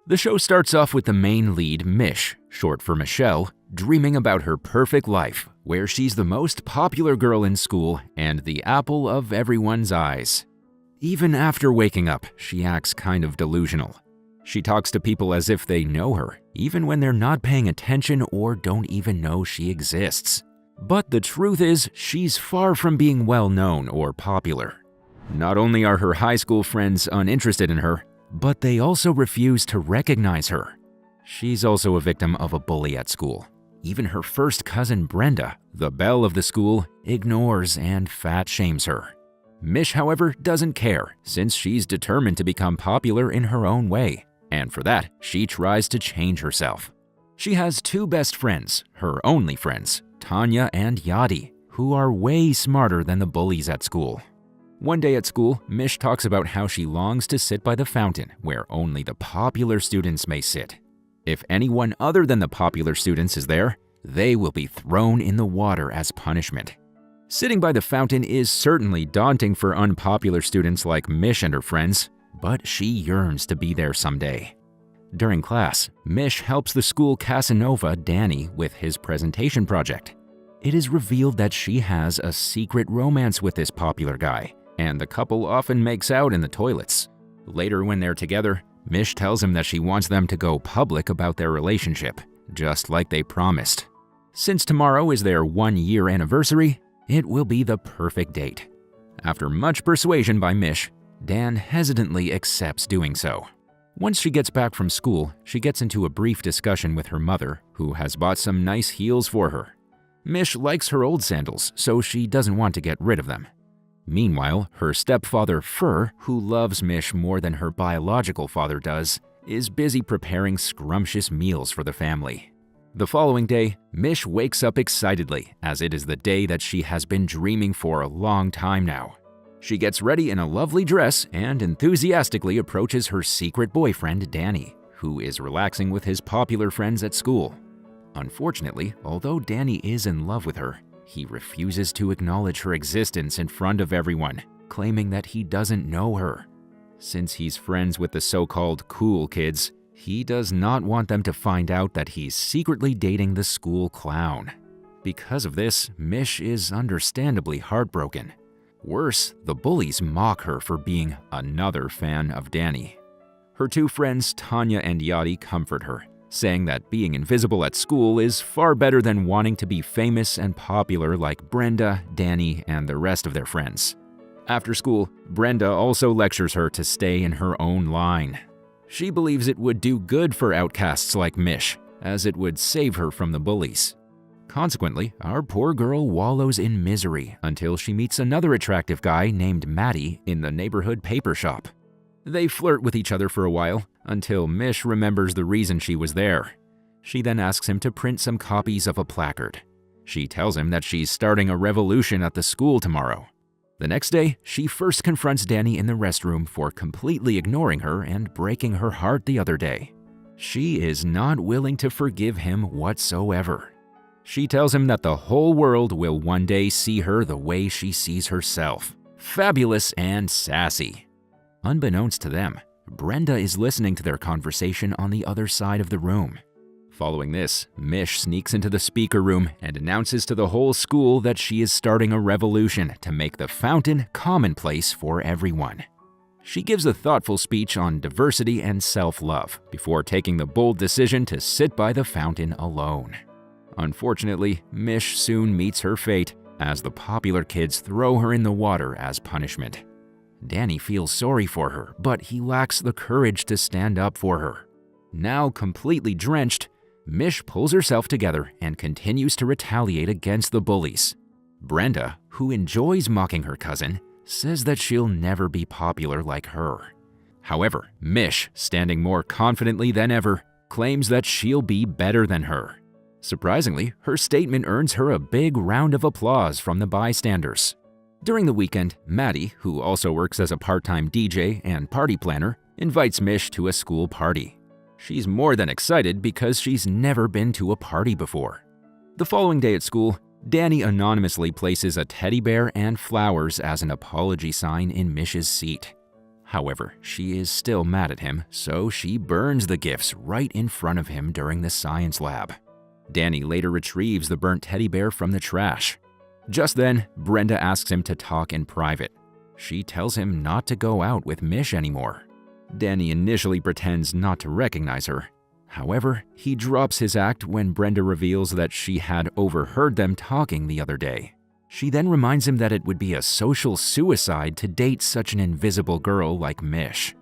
The show starts off with the main lead, Mich, short for Michelle, dreaming about her perfect life, where she's the most popular girl in school and the apple of everyone's eyes. Even after waking up, she acts kind of delusional. She talks to people as if they know her, even when they're not paying attention or don't even know she exists. But the truth is, she's far from being well-known or popular. Not only are her high school friends uninterested in her, but they also refuse to recognize her. She's also a victim of a bully at school. Even her first cousin Brenda, the belle of the school, ignores and fat-shames her. Mich, however, doesn't care, since she's determined to become popular in her own way, and for that, she tries to change herself. She has two best friends, her only friends, Tanya and Yadi, who are way smarter than the bullies at school. One day at school, Mich talks about how she longs to sit by the fountain where only the popular students may sit. If anyone other than the popular students is there, they will be thrown in the water as punishment. Sitting by the fountain is certainly daunting for unpopular students like Mich and her friends, but she yearns to be there someday. During class, Mich helps the school Casanova, Danny, with his presentation project. It is revealed that she has a secret romance with this popular guy, and the couple often makes out in the toilets. Later, when they're together, Mich tells him that she wants them to go public about their relationship, just like they promised. Since tomorrow is their 1-year anniversary, it will be the perfect date. After much persuasion by Mich, Dan hesitantly accepts doing so. Once she gets back from school, she gets into a brief discussion with her mother, who has bought some nice heels for her. Mich likes her old sandals, so she doesn't want to get rid of them. Meanwhile, her stepfather, Fur, who loves Mich more than her biological father does, is busy preparing scrumptious meals for the family. The following day, Mich wakes up excitedly, as it is the day that she has been dreaming for a long time now. She gets ready in a lovely dress and enthusiastically approaches her secret boyfriend, Danny, who is relaxing with his popular friends at school. Unfortunately, although Danny is in love with her, he refuses to acknowledge her existence in front of everyone, claiming that he doesn't know her. Since he's friends with the so-called cool kids, he does not want them to find out that he's secretly dating the school clown. Because of this, Mich is understandably heartbroken. Worse, the bullies mock her for being another fan of Danny. Her two friends, Tanya and Yadi, comfort her, saying that being invisible at school is far better than wanting to be famous and popular like Brenda, Danny, and the rest of their friends. After school, Brenda also lectures her to stay in her own line. She believes it would do good for outcasts like Mich, as it would save her from the bullies. Consequently, our poor girl wallows in misery until she meets another attractive guy named Matty in the neighborhood paper shop. They flirt with each other for a while, until Mich remembers the reason she was there. She then asks him to print some copies of a placard. She tells him that she's starting a revolution at the school tomorrow. The next day, she first confronts Danny in the restroom for completely ignoring her and breaking her heart the other day. She is not willing to forgive him whatsoever. She tells him that the whole world will one day see her the way she sees herself, fabulous and sassy. Unbeknownst to them, Brenda is listening to their conversation on the other side of the room. Following this, Mich sneaks into the speaker room and announces to the whole school that she is starting a revolution to make the fountain commonplace for everyone. She gives a thoughtful speech on diversity and self-love before taking the bold decision to sit by the fountain alone. Unfortunately, Mich soon meets her fate as the popular kids throw her in the water as punishment. Danny feels sorry for her, but he lacks the courage to stand up for her. Now completely drenched, Mich pulls herself together and continues to retaliate against the bullies. Brenda, who enjoys mocking her cousin, says that she'll never be popular like her. However, Mich, standing more confidently than ever, claims that she'll be better than her. Surprisingly, her statement earns her a big round of applause from the bystanders. During the weekend, Maddie, who also works as a part-time DJ and party planner, invites Mich to a school party. She's more than excited because she's never been to a party before. The following day at school, Danny anonymously places a teddy bear and flowers as an apology sign in Mich's seat. However, she is still mad at him, so she burns the gifts right in front of him during the science lab. Danny later retrieves the burnt teddy bear from the trash. Just then, Brenda asks him to talk in private. She tells him not to go out with Mich anymore. Danny initially pretends not to recognize her. However, he drops his act when Brenda reveals that she had overheard them talking the other day. She then reminds him that it would be a social suicide to date such an invisible girl like Mich.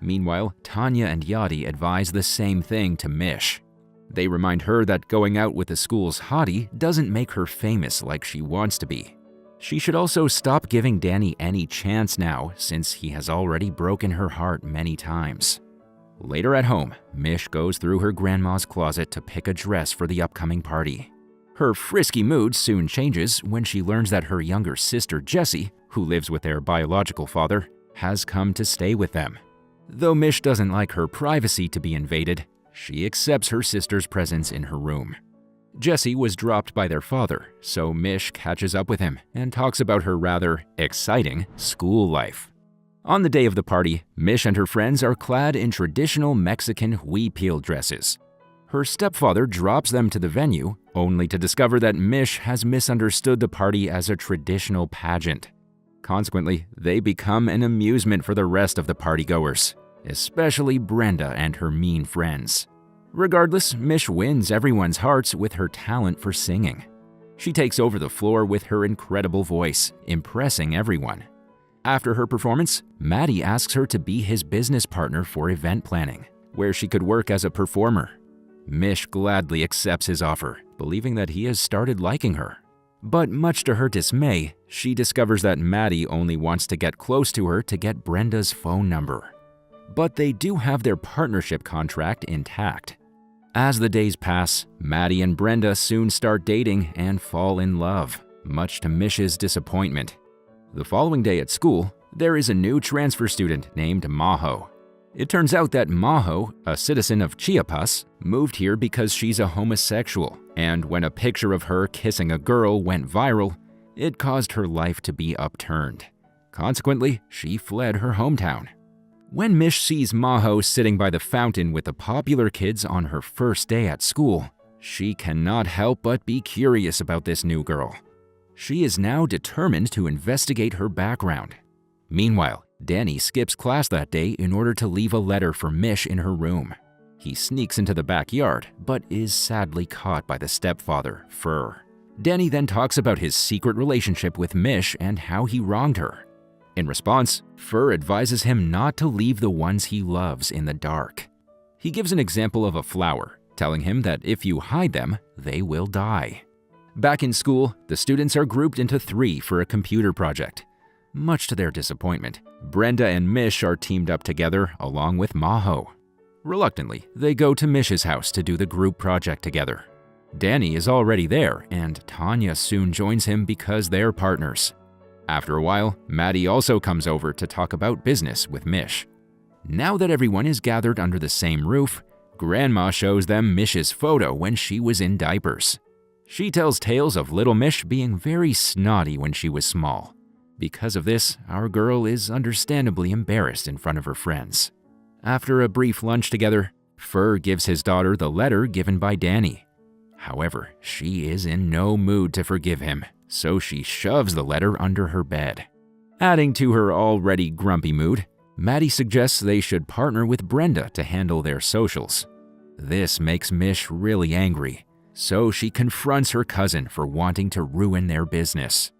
Meanwhile, Tanya and Yadi advise the same thing to Mich. They remind her that going out with the school's hottie doesn't make her famous like she wants to be. She should also stop giving Danny any chance now, since he has already broken her heart many times. Later at home, Mich goes through her grandma's closet to pick a dress for the upcoming party. Her frisky mood soon changes when she learns that her younger sister Jessie, who lives with their biological father, has come to stay with them. Though Mich doesn't like her privacy to be invaded, she accepts her sister's presence in her room. Jessie was dropped by their father, so Mich catches up with him and talks about her rather exciting school life. On the day of the party, Mich and her friends are clad in traditional Mexican huipil dresses. Her stepfather drops them to the venue, only to discover that Mich has misunderstood the party as a traditional pageant. Consequently, they become an amusement for the rest of the partygoers, especially Brenda and her mean friends. Regardless, Mich wins everyone's hearts with her talent for singing. She takes over the floor with her incredible voice, impressing everyone. After her performance, Maddie asks her to be his business partner for event planning, where she could work as a performer. Mich gladly accepts his offer, believing that he has started liking her. But much to her dismay, she discovers that Maddie only wants to get close to her to get Brenda's phone number. But they do have their partnership contract intact. As the days pass, Maddie and Brenda soon start dating and fall in love, much to Mich's disappointment. The following day at school, there is a new transfer student named Majo. It turns out that Majo, a citizen of Chiapas, moved here because she's a homosexual, and when a picture of her kissing a girl went viral, it caused her life to be upturned. Consequently, she fled her hometown. When Mich sees Majo sitting by the fountain with the popular kids on her first day at school, she cannot help but be curious about this new girl. She is now determined to investigate her background. Meanwhile, Danny skips class that day in order to leave a letter for Mich in her room. He sneaks into the backyard, but is sadly caught by the stepfather, Fur. Danny then talks about his secret relationship with Mich and how he wronged her. In response, Fur advises him not to leave the ones he loves in the dark. He gives an example of a flower, telling him that if you hide them, they will die. Back in school, the students are grouped into 3 for a computer project. Much to their disappointment, Brenda and Mich are teamed up together along with Majo. Reluctantly, they go to Mich's house to do the group project together. Danny is already there, and Tanya soon joins him because they're partners. After a while, Maddie also comes over to talk about business with Mich. Now that everyone is gathered under the same roof, Grandma shows them Mich's photo when she was in diapers. She tells tales of little Mich being very snotty when she was small. Because of this, our girl is understandably embarrassed in front of her friends. After a brief lunch together, Fur gives his daughter the letter given by Danny. However, she is in no mood to forgive him, so she shoves the letter under her bed. Adding to her already grumpy mood, Maddie suggests they should partner with Brenda to handle their socials. This makes Mich really angry, so she confronts her cousin for wanting to ruin their business.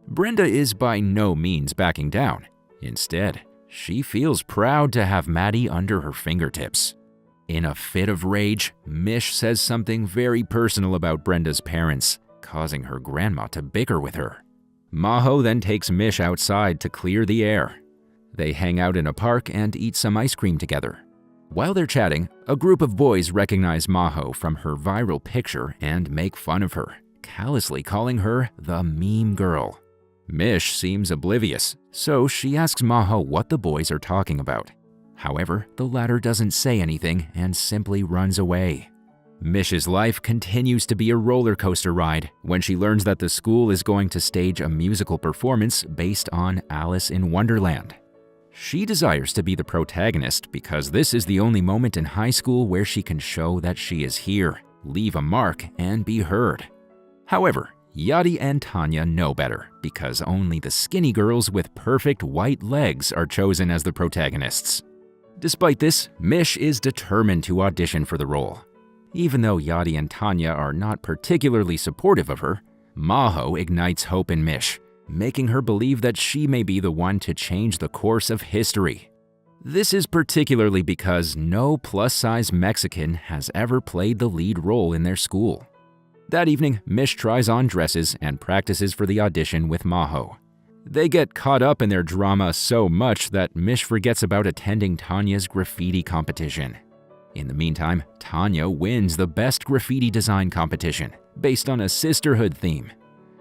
Brenda is by no means backing down. Instead, she feels proud to have Maddie under her fingertips. In a fit of rage, Mich says something very personal about Brenda's parents, causing her grandma to bicker with her. Majo then takes Mich outside to clear the air. They hang out in a park and eat some ice cream together. While they're chatting, a group of boys recognize Majo from her viral picture and make fun of her, callously calling her the meme girl. Mich seems oblivious, so she asks Majo what the boys are talking about. However, the latter doesn't say anything and simply runs away. Mich's life continues to be a roller coaster ride when she learns that the school is going to stage a musical performance based on Alice in Wonderland. She desires to be the protagonist because this is the only moment in high school where she can show that she is here, leave a mark, and be heard. However, Yadi and Tanya know better because only the skinny girls with perfect white legs are chosen as the protagonists. Despite this, Mich is determined to audition for the role. Even though Yadi and Tanya are not particularly supportive of her, Maho ignites hope in Mich, making her believe that she may be the one to change the course of history. This is particularly because no plus-size Mexican has ever played the lead role in their school. That evening, Mich tries on dresses and practices for the audition with Maho. They get caught up in their drama so much that Mich forgets about attending Tanya's graffiti competition. In the meantime, Tanya wins the best graffiti design competition, based on a sisterhood theme.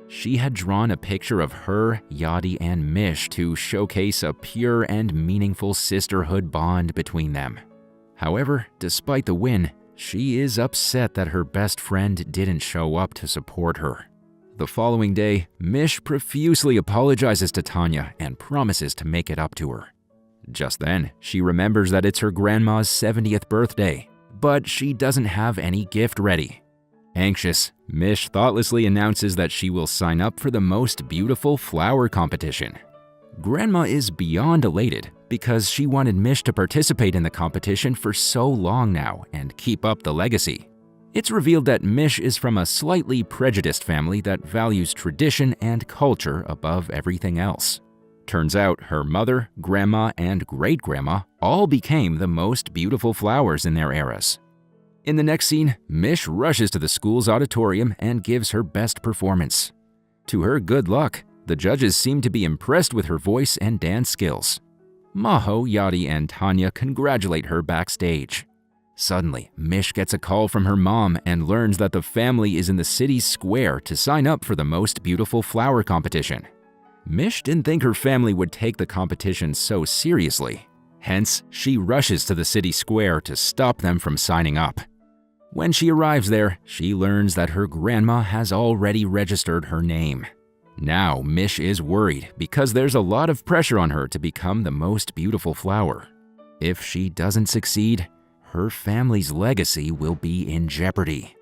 She had drawn a picture of her, Yadi, and Mich to showcase a pure and meaningful sisterhood bond between them. However, despite the win, she is upset that her best friend didn't show up to support her. The following day, Mich profusely apologizes to Tanya and promises to make it up to her. Just then, she remembers that it's her grandma's 70th birthday, but she doesn't have any gift ready. Anxious, Mich thoughtlessly announces that she will sign up for the most beautiful flower competition. Grandma is beyond elated because she wanted Mich to participate in the competition for so long now and keep up the legacy. It's revealed that Mich is from a slightly prejudiced family that values tradition and culture above everything else. Turns out her mother, grandma, and great-grandma all became the most beautiful flowers in their eras. In the next scene, Mich rushes to the school's auditorium and gives her best performance. To her good luck, the judges seem to be impressed with her voice and dance skills. Maho, Yadi, and Tanya congratulate her backstage. Suddenly, Mich gets a call from her mom and learns that the family is in the city's square to sign up for the most beautiful flower competition. Mich didn't think her family would take the competition so seriously. Hence, she rushes to the city square to stop them from signing up. When she arrives there, she learns that her grandma has already registered her name. Now, Mich is worried because there's a lot of pressure on her to become the most beautiful flower. If she doesn't succeed, her family's legacy will be in jeopardy.